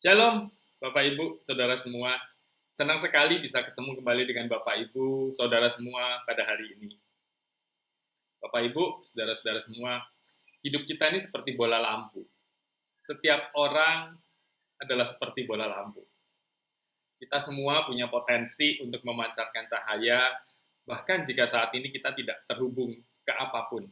Shalom, Bapak Ibu, Saudara semua. Senang sekali bisa ketemu kembali dengan Bapak Ibu, Saudara semua pada hari ini. Bapak Ibu, Saudara-saudara semua, hidup kita ini seperti bola lampu. Setiap orang adalah seperti bola lampu. Kita semua punya potensi untuk memancarkan cahaya, bahkan jika saat ini kita tidak terhubung ke apapun.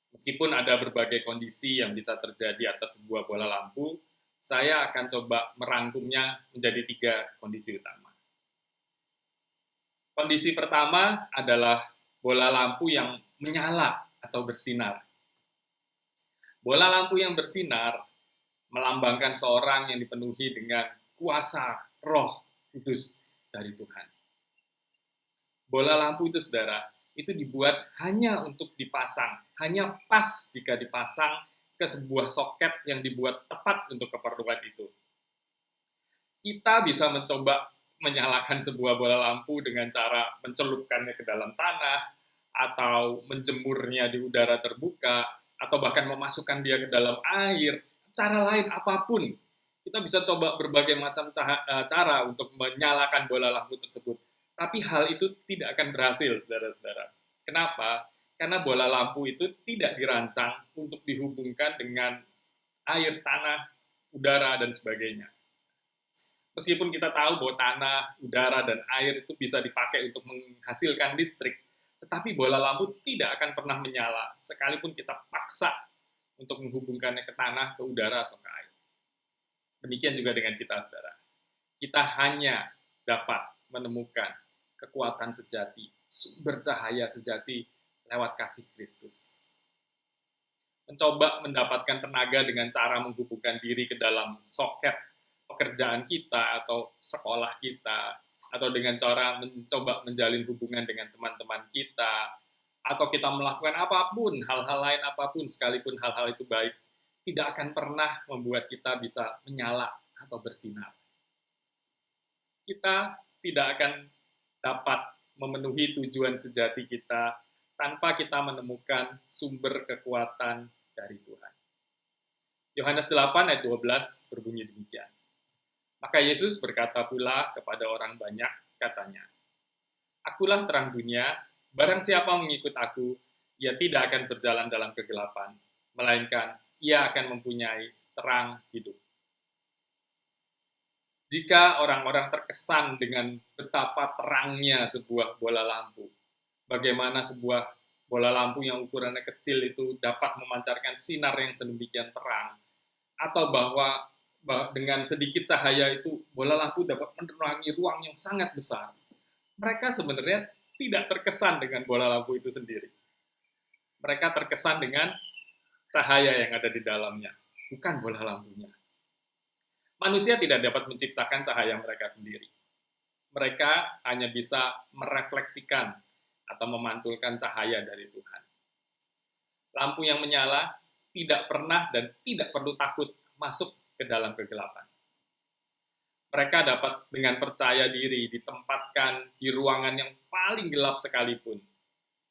Meskipun ada berbagai kondisi yang bisa terjadi atas sebuah bola lampu, saya akan coba merangkumnya menjadi 3 kondisi utama. Kondisi pertama adalah bola lampu yang menyala atau bersinar. Bola lampu yang bersinar melambangkan seorang yang dipenuhi dengan kuasa Roh Kudus dari Tuhan. Bola lampu itu, saudara, itu dibuat hanya untuk dipasang, hanya pas jika dipasang ke sebuah soket yang dibuat tepat untuk keperluan itu. Kita bisa mencoba menyalakan sebuah bola lampu dengan cara mencelupkannya ke dalam tanah, atau menjemurnya di udara terbuka, atau bahkan memasukkan dia ke dalam air. Cara lain apapun, kita bisa coba berbagai macam cara untuk menyalakan bola lampu tersebut. Tapi hal itu tidak akan berhasil, saudara-saudara. Kenapa? Karena bola lampu itu tidak dirancang untuk dihubungkan dengan air, tanah, udara, dan sebagainya. Meskipun kita tahu bahwa tanah, udara, dan air itu bisa dipakai untuk menghasilkan listrik, tetapi bola lampu tidak akan pernah menyala, sekalipun kita paksa untuk menghubungkannya ke tanah, ke udara, atau ke air. Demikian juga dengan kita, saudara. Kita hanya dapat menemukan kekuatan sejati, sumber cahaya sejati lewat kasih Kristus. Mencoba mendapatkan tenaga dengan cara menghubungkan diri ke dalam soket pekerjaan kita atau sekolah kita, atau dengan cara mencoba menjalin hubungan dengan teman-teman kita, atau kita melakukan apapun, hal-hal lain apapun, sekalipun hal-hal itu baik, tidak akan pernah membuat kita bisa menyala atau bersinar. Kita tidak akan dapat memenuhi tujuan sejati kita tanpa kita menemukan sumber kekuatan dari Tuhan. Yohanes 8 ayat 12 berbunyi demikian. Maka Yesus berkata pula kepada orang banyak, katanya, Akulah terang dunia, barang siapa mengikut aku, ia tidak akan berjalan dalam kegelapan, melainkan ia akan mempunyai terang hidup. Jika orang-orang terkesan dengan betapa terangnya sebuah bola lampu, bagaimana sebuah bola lampu yang ukurannya kecil itu dapat memancarkan sinar yang sedemikian terang, atau bahwa dengan sedikit cahaya itu bola lampu dapat menerangi ruang yang sangat besar. Mereka sebenarnya tidak terkesan dengan bola lampu itu sendiri. Mereka terkesan dengan cahaya yang ada di dalamnya, bukan bola lampunya. Manusia tidak dapat menciptakan cahaya mereka sendiri. Mereka hanya bisa merefleksikan atau memantulkan cahaya dari Tuhan. Lampu yang menyala tidak pernah dan tidak perlu takut masuk ke dalam kegelapan. Mereka dapat dengan percaya diri ditempatkan di ruangan yang paling gelap sekalipun.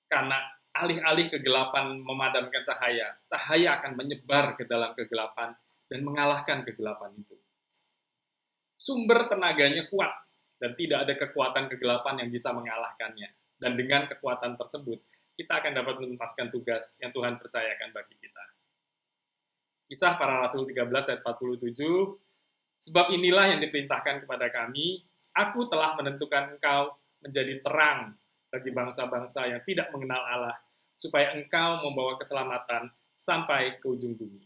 Karena alih-alih kegelapan memadamkan cahaya, cahaya akan menyebar ke dalam kegelapan dan mengalahkan kegelapan itu. Sumber tenaganya kuat dan tidak ada kekuatan kegelapan yang bisa mengalahkannya. Dan dengan kekuatan tersebut, kita akan dapat menuntaskan tugas yang Tuhan percayakan bagi kita. Kisah Para Rasul 13 ayat 47, sebab inilah yang diperintahkan kepada kami, aku telah menentukan engkau menjadi terang bagi bangsa-bangsa yang tidak mengenal Allah, supaya engkau membawa keselamatan sampai ke ujung bumi.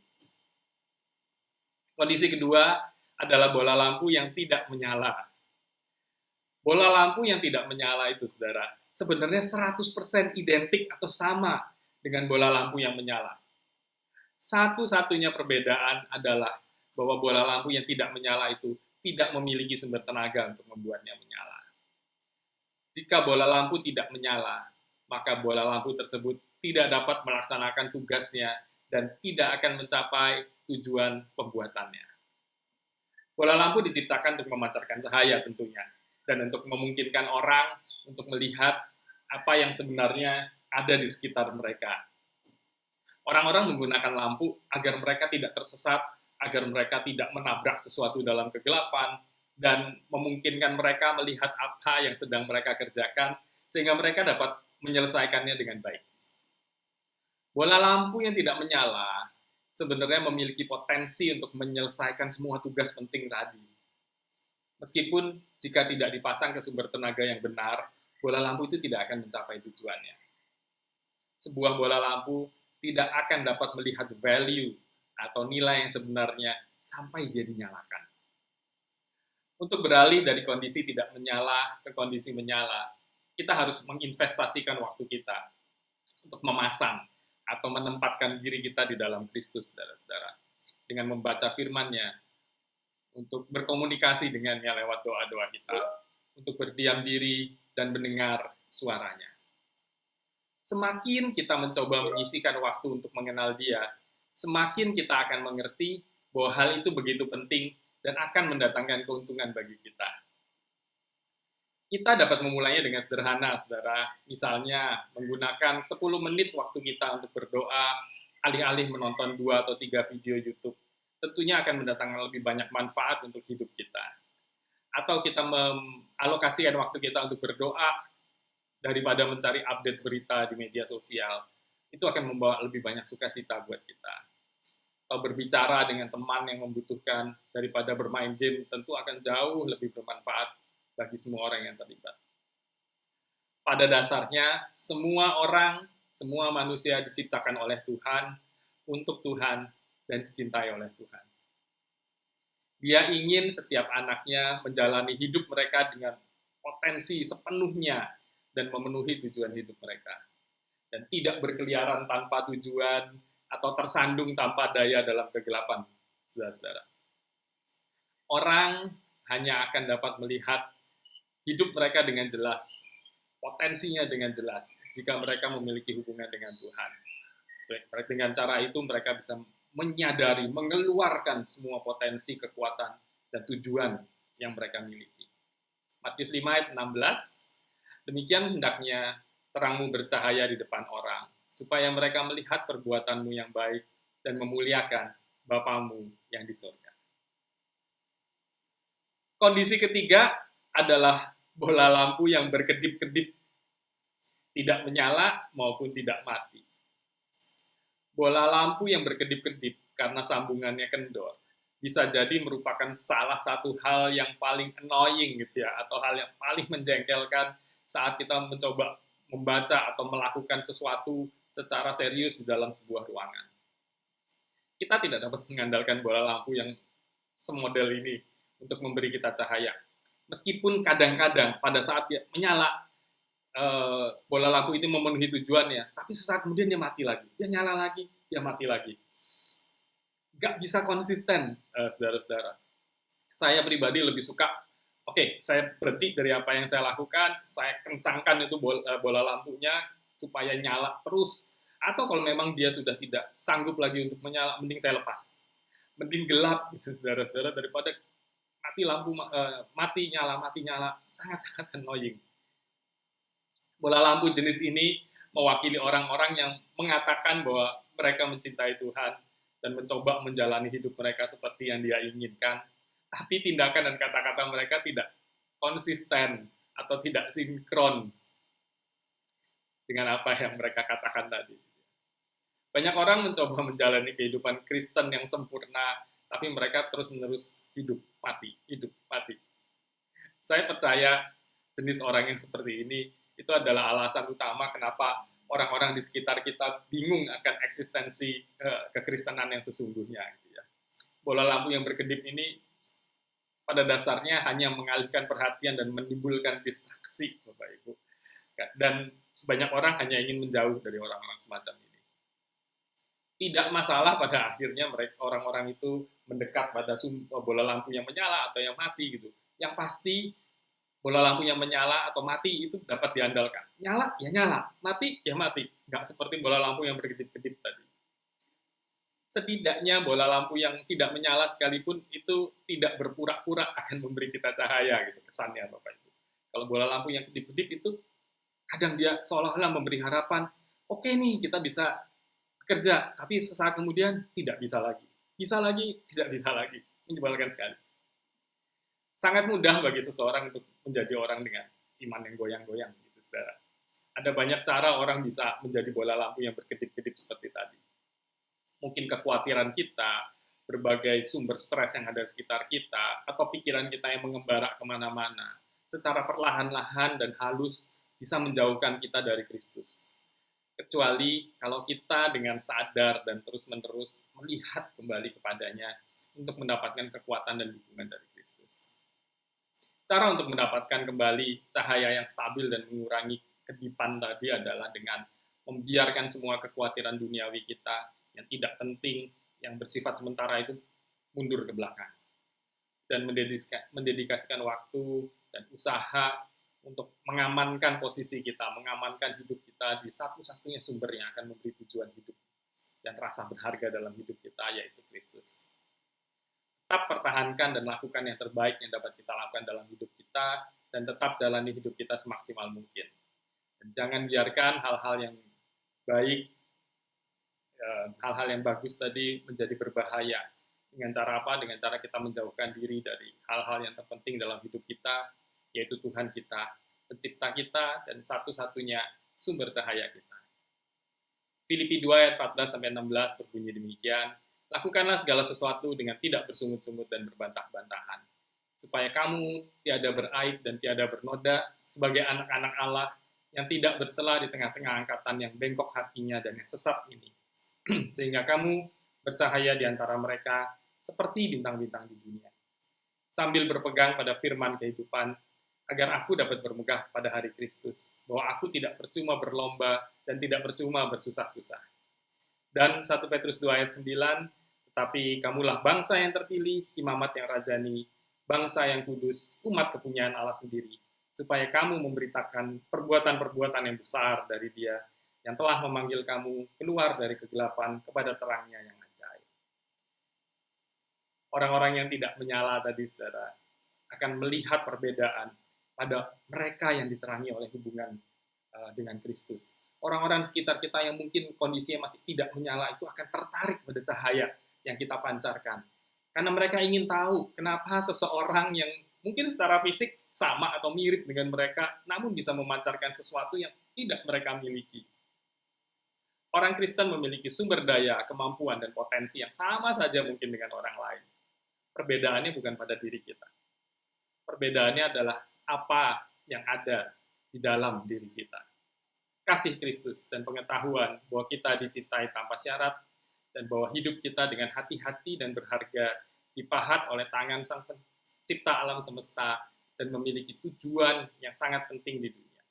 Kondisi kedua adalah bola lampu yang tidak menyala. Bola lampu yang tidak menyala itu, saudara, sebenarnya 100% identik atau sama dengan bola lampu yang menyala. Satu-satunya perbedaan adalah bahwa bola lampu yang tidak menyala itu tidak memiliki sumber tenaga untuk membuatnya menyala. Jika bola lampu tidak menyala, maka bola lampu tersebut tidak dapat melaksanakan tugasnya dan tidak akan mencapai tujuan pembuatannya. Bola lampu diciptakan untuk memancarkan cahaya tentunya, dan untuk memungkinkan orang untuk melihat apa yang sebenarnya ada di sekitar mereka. Orang-orang menggunakan lampu agar mereka tidak tersesat agar mereka tidak menabrak sesuatu dalam kegelapan, dan memungkinkan mereka melihat apa yang sedang mereka kerjakan, sehingga mereka dapat menyelesaikannya dengan baik. Bola lampu yang tidak menyala sebenarnya memiliki potensi untuk menyelesaikan semua tugas penting tadi. Meskipun jika tidak dipasang ke sumber tenaga yang benar, bola lampu itu tidak akan mencapai tujuannya. Sebuah bola lampu tidak akan dapat melihat value atau nilai yang sebenarnya sampai dia dinyalakan. Untuk beralih dari kondisi tidak menyala ke kondisi menyala, kita harus menginvestasikan waktu kita untuk memasang atau menempatkan diri kita di dalam Kristus, saudara-saudara. Dengan membaca firman-Nya, untuk berkomunikasi dengannya lewat doa-doa kita, untuk berdiam diri dan mendengar suaranya. Semakin kita mencoba menyisihkan waktu untuk mengenal Dia, semakin kita akan mengerti bahwa hal itu begitu penting dan akan mendatangkan keuntungan bagi kita. Kita dapat memulainya dengan sederhana, saudara. Misalnya, menggunakan 10 menit waktu kita untuk berdoa, alih-alih menonton 2 atau 3 video YouTube. Tentunya akan mendatangkan lebih banyak manfaat untuk hidup kita. Atau kita mengalokasikan waktu kita untuk berdoa, daripada mencari update berita di media sosial. Itu akan membawa lebih banyak sukacita buat kita. Atau berbicara dengan teman yang membutuhkan, daripada bermain game, tentu akan jauh lebih bermanfaat bagi semua orang yang terlibat. Pada dasarnya, semua orang, semua manusia diciptakan oleh Tuhan, untuk Tuhan, dan dicintai oleh Tuhan. Dia ingin setiap anaknya menjalani hidup mereka dengan potensi sepenuhnya, dan memenuhi tujuan hidup mereka. Dan tidak berkeliaran tanpa tujuan, atau tersandung tanpa daya dalam kegelapan, saudara-saudara. Orang hanya akan dapat melihat hidup mereka dengan jelas, potensinya dengan jelas, jika mereka memiliki hubungan dengan Tuhan. Dengan cara itu mereka bisa menyadari, mengeluarkan semua potensi, kekuatan, dan tujuan yang mereka miliki. Matius 5 ayat 16, demikian hendaknya terangmu bercahaya di depan orang, supaya mereka melihat perbuatanmu yang baik dan memuliakan Bapamu yang di surga. Kondisi ketiga adalah bola lampu yang berkedip-kedip, tidak menyala maupun tidak mati. Bola lampu yang berkedip-kedip karena sambungannya kendor bisa jadi merupakan salah satu hal yang paling annoying gitu ya, atau hal yang paling menjengkelkan saat kita mencoba membaca atau melakukan sesuatu secara serius di dalam sebuah ruangan. Kita tidak dapat mengandalkan bola lampu yang semodel ini untuk memberi kita cahaya. Meskipun kadang-kadang pada saat dia menyala, bola lampu itu memenuhi tujuannya, tapi sesaat kemudian dia mati lagi. Dia nyala lagi, dia mati lagi. Gak bisa konsisten, saudara-saudara. Saya pribadi lebih suka, oke, saya berhenti dari apa yang saya lakukan, saya kencangkan itu bola lampunya supaya nyala terus. Atau kalau memang dia sudah tidak sanggup lagi untuk menyala, mending saya lepas. Mending gelap, gitu, saudara-saudara, daripada mati lampu, mati nyala, sangat-sangat annoying. Bola lampu jenis ini mewakili orang-orang yang mengatakan bahwa mereka mencintai Tuhan dan mencoba menjalani hidup mereka seperti yang Dia inginkan, tapi tindakan dan kata-kata mereka tidak konsisten atau tidak sinkron dengan apa yang mereka katakan tadi. Banyak orang mencoba menjalani kehidupan Kristen yang sempurna, tapi mereka terus-menerus hidup mati. Saya percaya jenis orang yang seperti ini itu adalah alasan utama kenapa orang-orang di sekitar kita bingung akan eksistensi kekristenan yang sesungguhnya. Gitu ya. Bola lampu yang berkedip ini pada dasarnya hanya mengalihkan perhatian dan menimbulkan distraksi, Bapak Ibu. Dan banyak orang hanya ingin menjauh dari orang-orang semacam ini. Tidak masalah pada akhirnya mereka orang-orang itu mendekat pada bola lampu yang menyala atau yang mati gitu. Yang pasti bola lampu yang menyala atau mati itu dapat diandalkan. Nyala, ya nyala. Mati, ya mati. Nggak seperti bola lampu yang berkedip-kedip tadi. Setidaknya bola lampu yang tidak menyala sekalipun itu tidak berpura-pura akan memberi kita cahaya gitu kesannya Bapak Ibu. Kalau bola lampu yang kedip-kedip itu kadang dia seolah-olah memberi harapan, oke nih kita bisa kerja, tapi sesaat kemudian tidak bisa lagi. bisa lagi, tidak bisa lagi. Menyebalkan sekali. Sangat mudah bagi seseorang untuk menjadi orang dengan iman yang goyang-goyang, gitu, saudara. Ada banyak cara orang bisa menjadi bola lampu yang berkedip-kedip seperti tadi. Mungkin kekhawatiran kita, berbagai sumber stres yang ada di sekitar kita, atau pikiran kita yang mengembara kemana-mana, secara perlahan-lahan dan halus bisa menjauhkan kita dari Kristus. Kecuali kalau kita dengan sadar dan terus-menerus melihat kembali kepadanya untuk mendapatkan kekuatan dan dukungan dari Kristus. Cara untuk mendapatkan kembali cahaya yang stabil dan mengurangi kedipan tadi adalah dengan membiarkan semua kekhawatiran duniawi kita yang tidak penting, yang bersifat sementara itu mundur ke belakang. Dan mendedikasikan waktu dan usaha untuk mengamankan posisi kita, mengamankan hidup kita di satu-satunya sumber yang akan memberi tujuan hidup dan rasa berharga dalam hidup kita, yaitu Kristus. Tetap pertahankan dan lakukan yang terbaik yang dapat kita lakukan dalam hidup kita, dan tetap jalani hidup kita semaksimal mungkin. Dan jangan biarkan hal-hal yang baik, hal-hal yang bagus tadi menjadi berbahaya. Dengan cara apa? Dengan cara kita menjauhkan diri dari hal-hal yang terpenting dalam hidup kita, yaitu Tuhan kita, pencipta kita, dan satu-satunya sumber cahaya kita. Filipi 2 ayat 14-16 berbunyi demikian, lakukanlah segala sesuatu dengan tidak bersungut-sungut dan berbantah-bantahan, supaya kamu tiada beraib dan tiada bernoda sebagai anak-anak Allah yang tidak bercela di tengah-tengah angkatan yang bengkok hatinya dan yang sesat ini, sehingga kamu bercahaya di antara mereka seperti bintang-bintang di dunia, sambil berpegang pada firman kehidupan, agar aku dapat bermegah pada hari Kristus, bahwa aku tidak percuma berlomba dan tidak percuma bersusah-susah. Dan 1 Petrus 2 ayat 9, tetapi kamulah bangsa yang terpilih, imamat yang rajani, bangsa yang kudus, umat kepunyaan Allah sendiri, supaya kamu memberitakan perbuatan-perbuatan yang besar dari Dia, yang telah memanggil kamu keluar dari kegelapan kepada terangnya yang ajaib. Orang-orang yang tidak menyala tadi, saudara, akan melihat perbedaan pada mereka yang diterangi oleh hubungan dengan Kristus. Orang-orang sekitar kita yang mungkin kondisinya masih tidak menyala itu akan tertarik pada cahaya yang kita pancarkan. Karena mereka ingin tahu kenapa seseorang yang mungkin secara fisik sama atau mirip dengan mereka, namun bisa memancarkan sesuatu yang tidak mereka miliki. Orang Kristen memiliki sumber daya, kemampuan, dan potensi yang sama saja mungkin dengan orang lain. Perbedaannya bukan pada diri kita. Perbedaannya adalah apa yang ada di dalam diri kita. Kasih Kristus dan pengetahuan bahwa kita dicintai tanpa syarat, dan bahwa hidup kita dengan hati-hati dan berharga dipahat oleh tangan Sang Pencipta alam semesta dan memiliki tujuan yang sangat penting di dunia.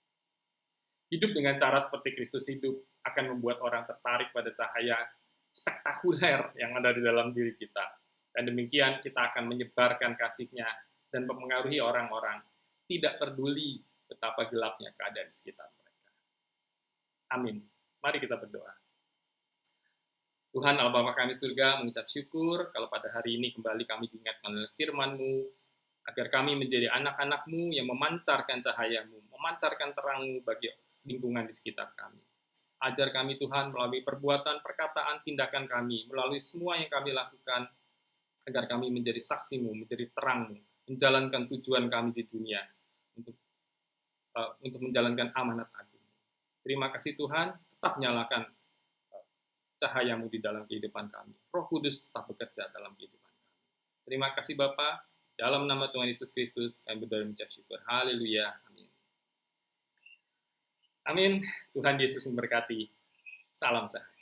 Hidup dengan cara seperti Kristus hidup akan membuat orang tertarik pada cahaya spektakuler yang ada di dalam diri kita. Dan demikian kita akan menyebarkan kasih-Nya dan mempengaruhi orang-orang, tidak peduli betapa gelapnya keadaan di sekitar mereka. Amin. Mari kita berdoa. Tuhan Allah Bapa kami surga, mengucap syukur kalau pada hari ini kembali kami diingatkan oleh firman-Mu, agar kami menjadi anak-anak-Mu yang memancarkan cahaya-Mu, memancarkan terang-Mu bagi lingkungan di sekitar kami. Ajar kami Tuhan melalui perbuatan, perkataan, tindakan kami, melalui semua yang kami lakukan, agar kami menjadi saksi-Mu, menjadi terang-Mu, menjalankan tujuan kami di dunia, untuk menjalankan amanat agung. Terima kasih Tuhan, tetap nyalakan cahaya-Mu di dalam kehidupan kami. Roh Kudus tetap bekerja dalam kehidupan kami. Terima kasih Bapa, dalam nama Tuhan Yesus Kristus, kami berdoa dan mengucap syukur. Haleluya. Amin. Amin. Tuhan Yesus memberkati. Salam sehat.